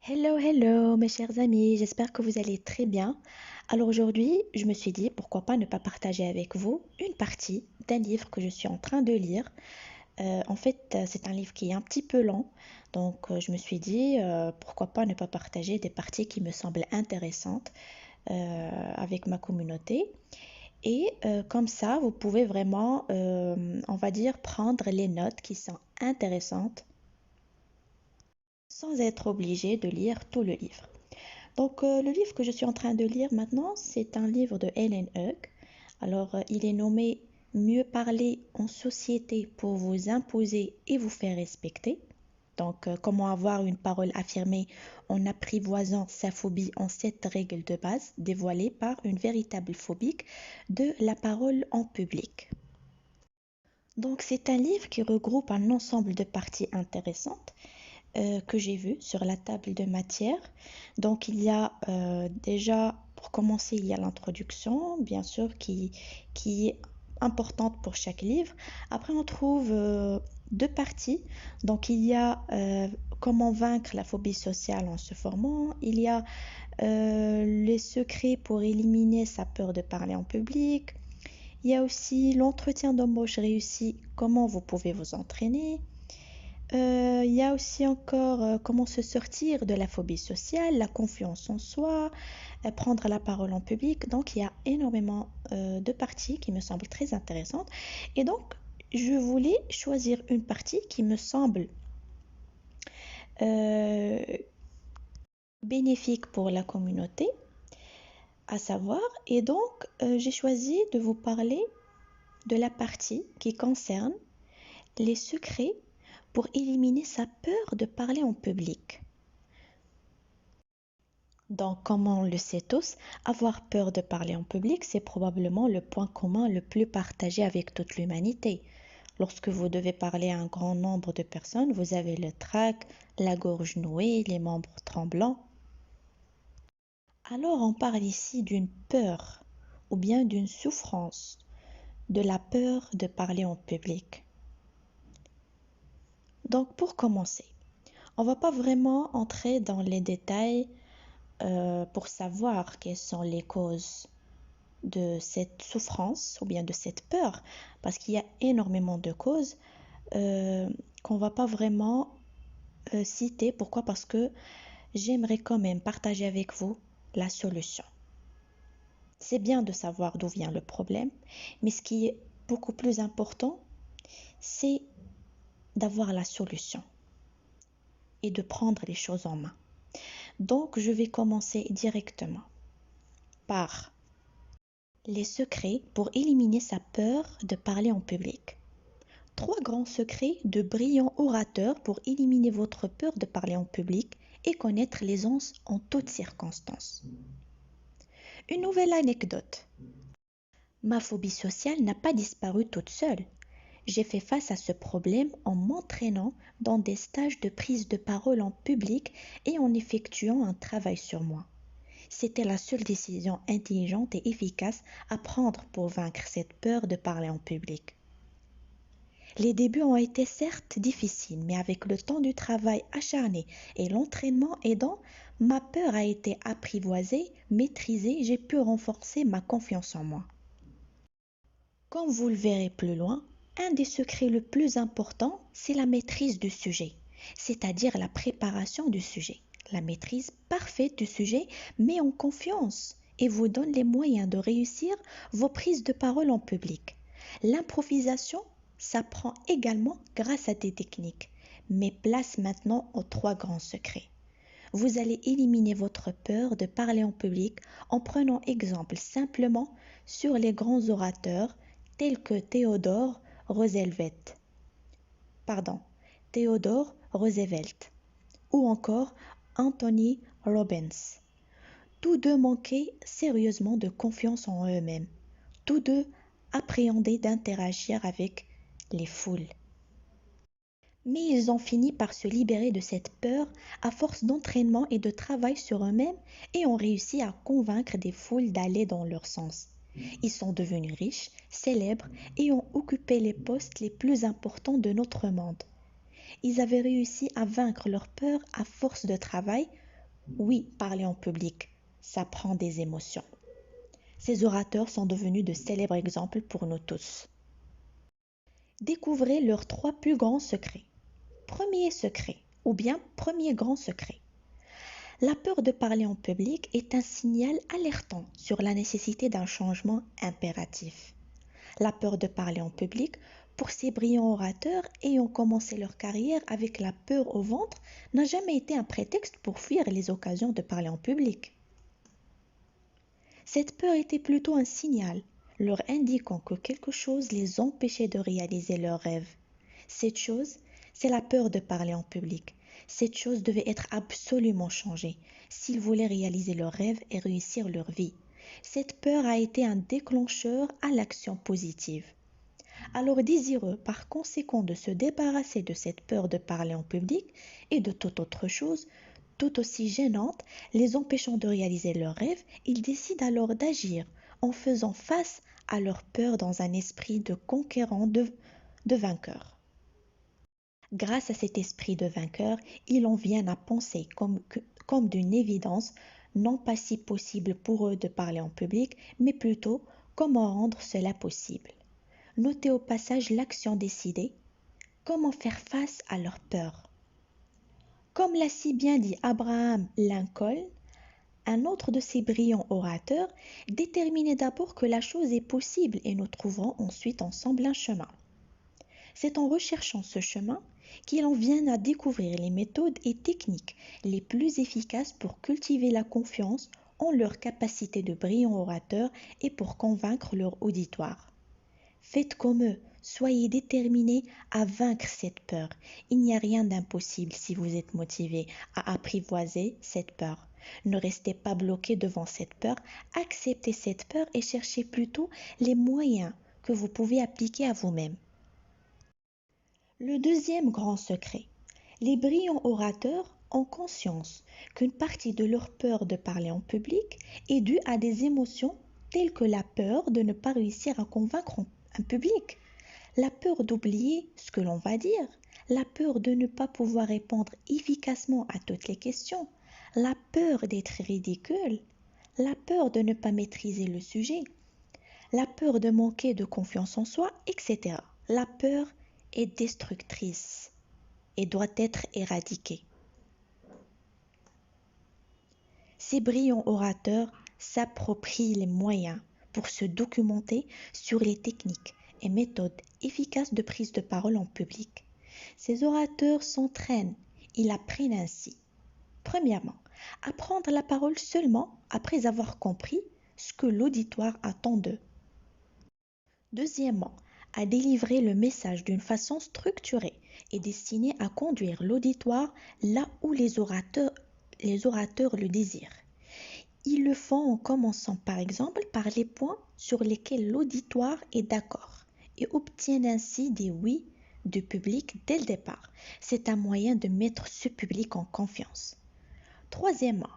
Hello, hello, mes chers amis, j'espère que vous allez très bien. Alors aujourd'hui, je me suis dit, pourquoi pas ne pas partager avec vous une partie d'un livre que je suis en train de lire. C'est un livre qui est un petit peu long, donc je me suis dit, pourquoi pas ne pas partager des parties qui me semblent intéressantes avec ma communauté. Comme ça, vous pouvez vraiment, on va dire, prendre les notes qui sont intéressantes sans être obligé de lire tout le livre. Le livre que je suis en train de lire maintenant, c'est un livre de Helen Hug. Il est nommé Mieux parler en société pour vous imposer et vous faire respecter. Comment avoir une parole affirmée en apprivoisant sa phobie en 7 règles de base dévoilées par une véritable phobique de la parole en public. C'est un livre qui regroupe un ensemble de parties intéressantes que j'ai vu sur la table de matière. Il y a déjà, pour commencer, il y a l'introduction, bien sûr, qui est importante pour chaque livre. Après, on trouve deux parties. Il y a comment vaincre la phobie sociale en se formant. Il y a les secrets pour éliminer sa peur de parler en public. Il y a aussi l'entretien d'embauche réussi, comment vous pouvez vous entraîner. Il y a aussi encore comment se sortir de la phobie sociale, la confiance en soi, prendre la parole en public. Il y a énormément de parties qui me semblent très intéressantes. Je voulais choisir une partie qui me semble euh, bénéfique pour la communauté, à savoir. J'ai choisi de vous parler de la partie qui concerne les secrets pour éliminer sa peur de parler en public. Comme on le sait tous, avoir peur de parler en public, c'est probablement le point commun le plus partagé avec toute l'humanité. Lorsque vous devez parler à un grand nombre de personnes, vous avez le trac, la gorge nouée, les membres tremblants. Alors on parle ici d'une peur ou bien d'une souffrance, de la peur de parler en public. Pour commencer, on va pas vraiment entrer dans les détails pour savoir quelles sont les causes de cette souffrance ou bien de cette peur, parce qu'il y a énormément de causes qu'on va pas vraiment citer. Pourquoi? Parce que j'aimerais quand même partager avec vous la solution. C'est bien de savoir d'où vient le problème, mais ce qui est beaucoup plus important, c'est d'avoir la solution et de prendre les choses en main. Je vais commencer directement par les secrets pour éliminer sa peur de parler en public. 3 grands secrets de brillants orateurs pour éliminer votre peur de parler en public et connaître l'aisance en toutes circonstances. Une nouvelle anecdote. Ma phobie sociale n'a pas disparu toute seule. J'ai fait face à ce problème en m'entraînant dans des stages de prise de parole en public et en effectuant un travail sur moi. C'était la seule décision intelligente et efficace à prendre pour vaincre cette peur de parler en public. Les débuts ont été certes difficiles, mais avec le temps du travail acharné et l'entraînement aidant, ma peur a été apprivoisée, maîtrisée, j'ai pu renforcer ma confiance en moi. Comme vous le verrez plus loin, un des secrets le plus importants, c'est la maîtrise du sujet, c'est-à-dire la préparation du sujet. La maîtrise parfaite du sujet met en confiance et vous donne les moyens de réussir vos prises de parole en public. L'improvisation s'apprend également grâce à des techniques, mais place maintenant aux 3 grands secrets. Vous allez éliminer votre peur de parler en public en prenant exemple simplement sur les grands orateurs tels que Theodore Roosevelt ou encore Anthony Robbins. Tous deux manquaient sérieusement de confiance en eux-mêmes. Tous deux appréhendaient d'interagir avec les foules. Mais ils ont fini par se libérer de cette peur à force d'entraînement et de travail sur eux-mêmes et ont réussi à convaincre des foules d'aller dans leur sens. Ils sont devenus riches, célèbres et ont occupé les postes les plus importants de notre monde. Ils avaient réussi à vaincre leur peur à force de travail, Oui, parler en public, ça prend des émotions. Ces orateurs sont devenus de célèbres exemples pour nous tous. Découvrez leurs trois plus grands secrets. Premier secret, ou bien premier grand secret. La peur de parler en public est un signal alertant sur la nécessité d'un changement impératif. La peur de parler en public, pour ces brillants orateurs ayant commencé leur carrière avec la peur au ventre, n'a jamais été un prétexte pour fuir les occasions de parler en public. Cette peur était plutôt un signal, leur indiquant que quelque chose les empêchait de réaliser leurs rêves. Cette chose, c'est la peur de parler en public. Cette chose devait être absolument changée s'ils voulaient réaliser leurs rêves et réussir leur vie. Cette peur a été un déclencheur à l'action positive. Alors désireux par conséquent de se débarrasser de cette peur de parler en public et de toute autre chose, tout aussi gênante, les empêchant de réaliser leurs rêves, ils décident alors d'agir en faisant face à leur peur dans un esprit de conquérant, de vainqueur. Grâce à cet esprit de vainqueur, ils en viennent à penser comme d'une évidence, non pas si possible pour eux de parler en public, mais plutôt comment rendre cela possible. Notez au passage l'action décidée, comment faire face à leur peur. Comme l'a si bien dit Abraham Lincoln, un autre de ces brillants orateurs, déterminez d'abord que la chose est possible et nous trouverons ensuite ensemble un chemin. C'est en recherchant ce chemin qu'il en vient à découvrir les méthodes et techniques les plus efficaces pour cultiver la confiance en leur capacité de brillants orateurs et pour convaincre leur auditoire. Faites comme eux, soyez déterminés à vaincre cette peur. Il n'y a rien d'impossible si vous êtes motivé à apprivoiser cette peur. Ne restez pas bloqué devant cette peur, acceptez cette peur et cherchez plutôt les moyens que vous pouvez appliquer à vous-même. Le deuxième grand secret. Les brillants orateurs ont conscience qu'une partie de leur peur de parler en public est due à des émotions telles que la peur de ne pas réussir à convaincre un public, la peur d'oublier ce que l'on va dire, la peur de ne pas pouvoir répondre efficacement à toutes les questions, la peur d'être ridicule, la peur de ne pas maîtriser le sujet, la peur de manquer de confiance en soi, etc. La peur est destructrice et doit être éradiquée. Ces brillants orateurs s'approprient les moyens pour se documenter sur les techniques et méthodes efficaces de prise de parole en public. Ces orateurs s'entraînent, ils apprennent ainsi. Premièrement, à prendre la parole seulement après avoir compris ce que l'auditoire attend d'eux. Deuxièmement, à délivrer le message d'une façon structurée et destinée à conduire l'auditoire là où les orateurs le désirent. Ils le font en commençant par exemple par les points sur lesquels l'auditoire est d'accord et obtiennent ainsi des oui du public dès le départ. C'est un moyen de mettre ce public en confiance. Troisièmement,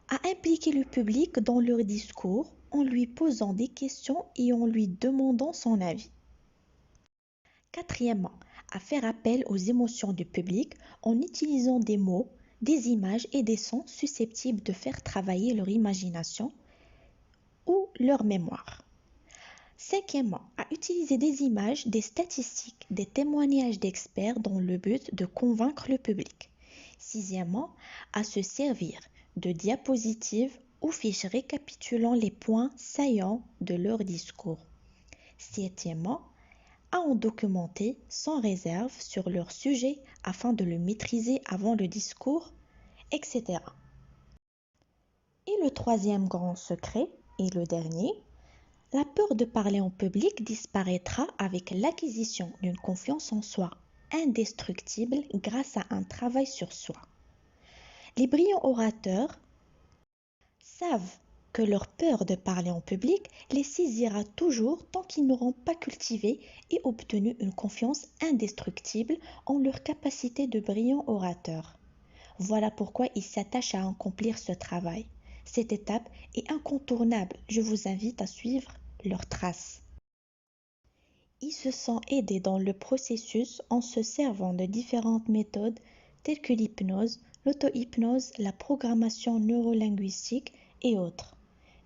à impliquer le public dans leur discours en lui posant des questions et en lui demandant son avis. Quatrièmement, à faire appel aux émotions du public en utilisant des mots, des images et des sons susceptibles de faire travailler leur imagination ou leur mémoire. Cinquièmement, à utiliser des images, des statistiques, des témoignages d'experts dans le but de convaincre le public. Sixièmement, à se servir de diapositives ou fiches récapitulant les points saillants de leur discours. Septièmement, à en documenter sans réserve sur leur sujet afin de le maîtriser avant le discours, etc. Et le troisième grand secret, et le dernier, la peur de parler en public disparaîtra avec l'acquisition d'une confiance en soi indestructible grâce à un travail sur soi. Les brillants orateurs savent que leur peur de parler en public les saisira toujours tant qu'ils n'auront pas cultivé et obtenu une confiance indestructible en leur capacité de brillants orateurs. Voilà pourquoi ils s'attachent à accomplir ce travail. Cette étape est incontournable. Je vous invite à suivre leurs traces. Ils se sont aidés dans le processus en se servant de différentes méthodes telles que l'hypnose, l'auto-hypnose, la programmation neurolinguistique et autres.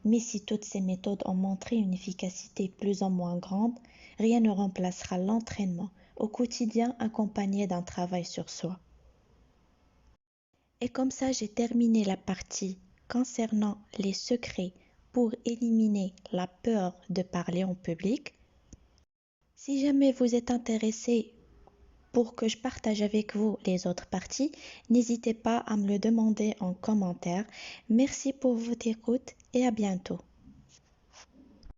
Mais si toutes ces méthodes ont montré une efficacité plus ou moins grande, rien ne remplacera l'entraînement au quotidien accompagné d'un travail sur soi. Et comme ça, j'ai terminé la partie concernant les secrets pour éliminer la peur de parler en public. Si jamais vous êtes intéressé pour que je partage avec vous les autres parties, n'hésitez pas à me le demander en commentaire. Merci pour votre écoute et à bientôt.